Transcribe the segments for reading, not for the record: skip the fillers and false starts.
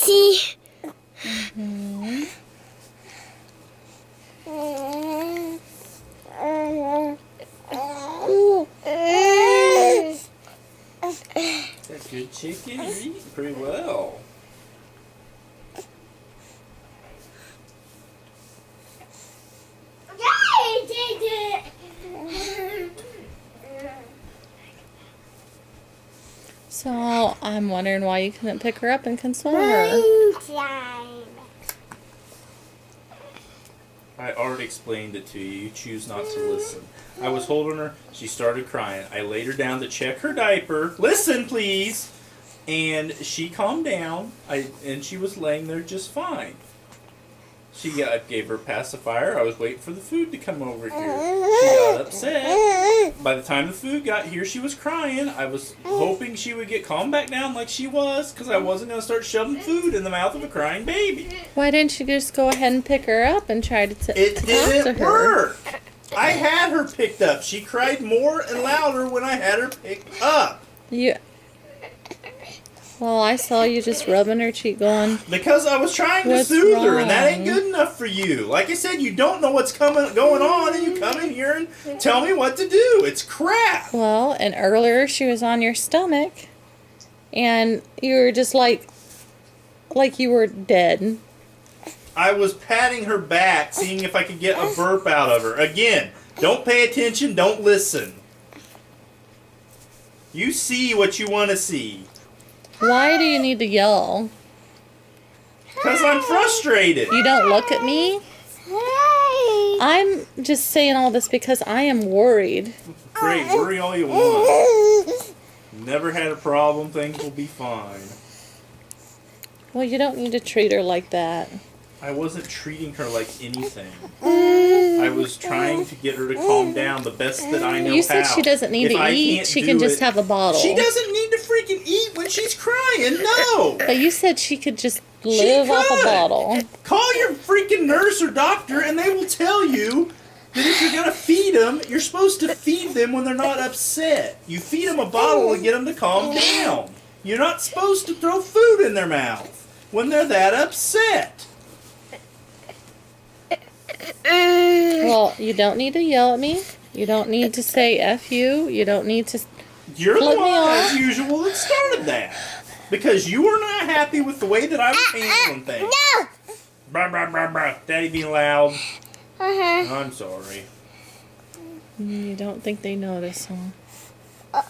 See? Mm-hmm. That's a good chicken. You're eating pretty well. So I'm wondering why you couldn't pick her up and console her. I already explained it to you. You choose not to listen. I was holding her. She started crying. I laid her down to check her diaper. Listen, please. And she calmed down. And she was laying there just fine. I gave her a pacifier. I was waiting for the food to come over here. She got upset. By the time the food got here, she was crying. I was hoping she would get calmed back down like she was, because I wasn't going to start shoving food in the mouth of a crying baby. Why didn't you just go ahead and pick her up and try to talk to her? It didn't work. I had her picked up. She cried more and louder when I had her picked up. Well, I saw you just rubbing her cheek going, because I was trying to soothe her, and that ain't good enough for you. Like I said, you don't know what's going on, and you come in here and tell me what to do. It's crap. Well, and earlier she was on your stomach, and you were just like you were dead. I was patting her back, seeing if I could get a burp out of her. Again, don't pay attention, don't listen. You see what you want to see. Why do you need to yell? Because I'm frustrated. You don't look at me? I'm just saying all this because I am worried. Great, worry all you want. Never had a problem, things will be fine. Well, you don't need to treat her like that. I wasn't treating her like anything. I was trying to get her to calm down the best that I know how. You said she doesn't need to eat. She can just have a bottle. She doesn't need to freaking eat when she's crying. No. But you said she could just live off a bottle. Call your freaking nurse or doctor and they will tell you that if you're going to feed them, you're supposed to feed them when they're not upset. You feed them a bottle to get them to calm down. You're not supposed to throw food in their mouth when they're that upset. Well, you don't need to yell at me. You don't need to say F you. You don't need to You're the one, as usual, that started that. Because you were not happy with the way that I was handling things. No! Brr, brr, brr, brr. Daddy being loud. I'm sorry. You don't think they notice, huh?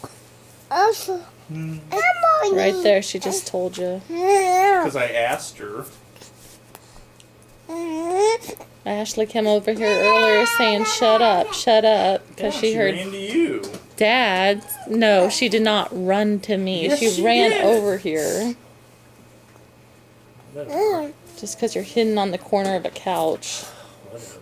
Also, Right there, she just told you. Because I asked her. Ashley came over here earlier saying, shut up, because she heard ran to you. Dad. No, she did not run to me. Yes, she she ran did. over here. Whatever. Just because you're hidden on the corner of a couch. Whatever.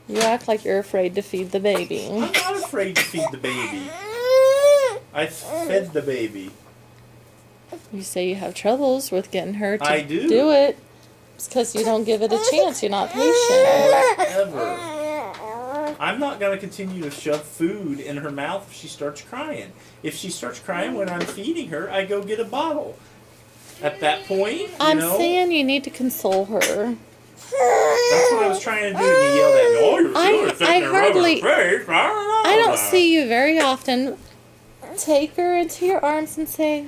You act like you're afraid to feed the baby. I'm not afraid to feed the baby. I fed the baby. You say you have troubles with getting her to do. do it. It's because you don't give it a chance. You're not patient. Ever. I'm not going to continue to shove food in her mouth if she starts crying. If she starts crying when I'm feeding her, I go get a bottle. At that point, I'm saying you need to console her. That's what I was trying to do, and you yelled at me. Oh, you're sitting there rubbing her face. I don't see you very often take her into your arms and say,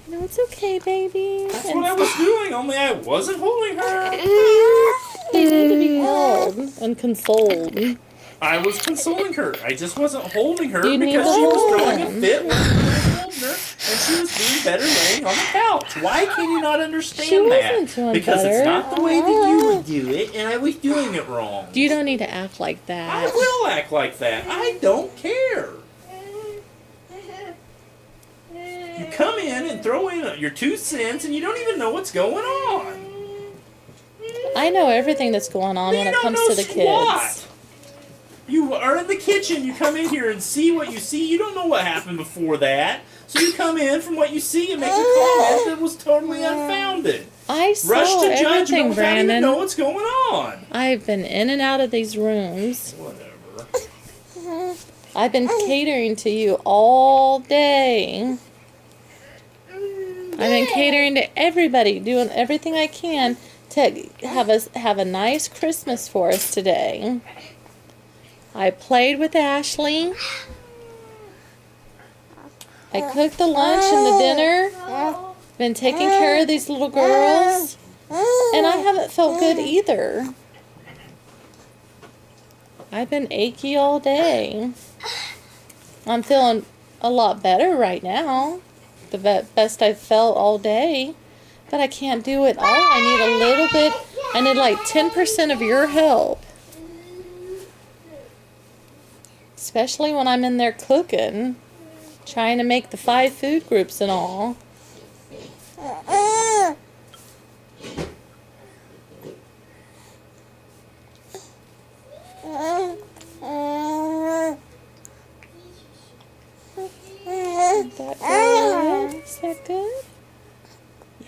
no, it's okay, baby. That's what I was doing, only I wasn't holding her. You need to be held and consoled. I was consoling her. I just wasn't holding her You need because to she was hold throwing a him. fit when I was holding her, and she was doing better laying on the couch. Why can you not understand She that? wasn't doing Because better. it's not the way that you would do it, and I was doing it wrong. You don't need to act like I that. will act like that. I don't care. You come in and throw in your 2 cents, and you don't even know what's going on. I know everything that's going on when You it don't comes know to the squat. kids. You are in the kitchen, you come in here and see what you see. You don't know what happened before that. So you come in from what you see and make a comment that was totally unfounded. I saw Rush to everything, judgment without even Brandon. know what's going on. I've been in and out of these rooms. Whatever. I've been catering to you all day. I've been catering to everybody, doing everything I can to have a nice Christmas for us today. I played with Ashley. I cooked the lunch and the dinner. Been taking care of these little girls. And I haven't felt good either. I've been achy all day. I'm feeling a lot better right now. The best I've felt all day. But I can't do it all. I need a little bit. I need like 10% of your help. Especially when I'm in there cooking. Trying to make the 5 food groups and all. That good? Is that good?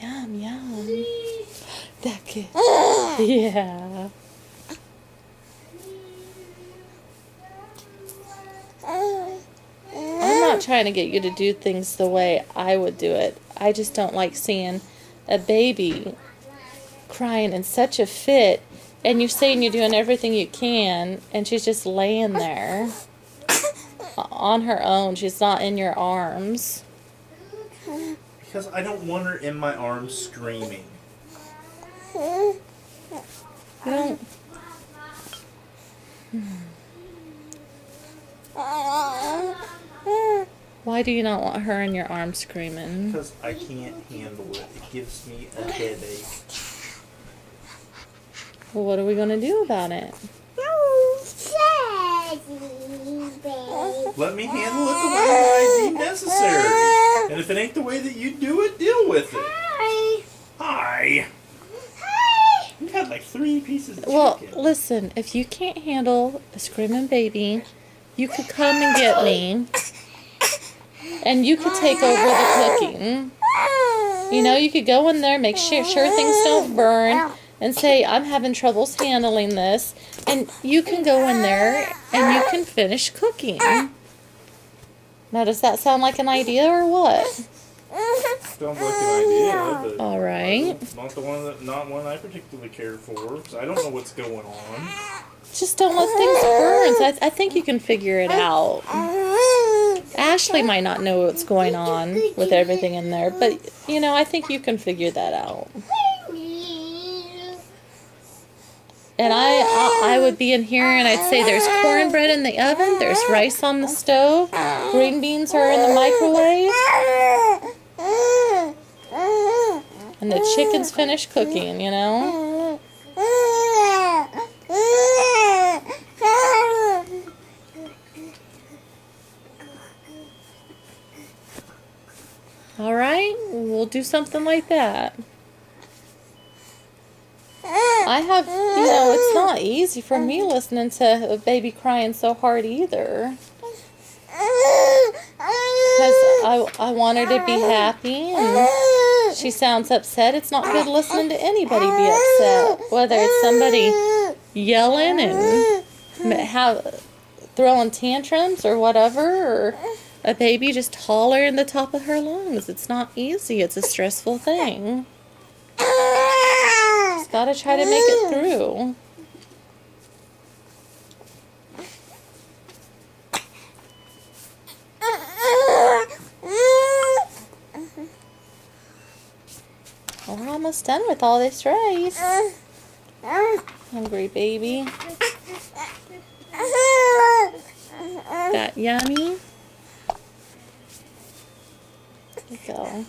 Yum, yum. That good. Yeah. I'm not trying to get you to do things the way I would do it. I just don't like seeing a baby crying in such a fit and you're saying you're doing everything you can and she's just laying there on her own. She's not in your arms. Because I don't want her in my arms screaming. You don't. Why do you not want her in your arms screaming? Because I can't handle it. It gives me a headache. Well, what are we going to do about it? Let me handle it the way that I deem necessary. And if it ain't the way that you do it, deal with it. Hi. You had like 3 pieces of chicken. Well, listen, if you can't handle a screaming baby, you could come and get me. And you could take over the cooking. You know, you could go in there, make sure things don't burn, and say, I'm having troubles handling this. And you can go in there and you can finish cooking. Now, does that sound like an idea or what? Sounds like an idea, but All right. not one I particularly care for, because I don't know what's going on. Just don't let things burn. I think you can figure it out. Ashley might not know what's going on with everything in there, but, you know, I think you can figure that out. And I would be in here and I'd say there's cornbread in the oven, there's rice on the stove, green beans are in the microwave, and the chicken's finished cooking, you know? All right, we'll do something like that. I have, you know, it's not easy for me listening to a baby crying so hard either. Because I want her to be happy, and she sounds upset. It's not good listening to anybody be upset, whether it's somebody yelling and throwing tantrums or whatever, or a baby just hollering the top of her lungs. It's not easy. It's a stressful thing. Just gotta try to make it through. Well, we're almost done with all this rice. Hungry baby. That yummy? There you go.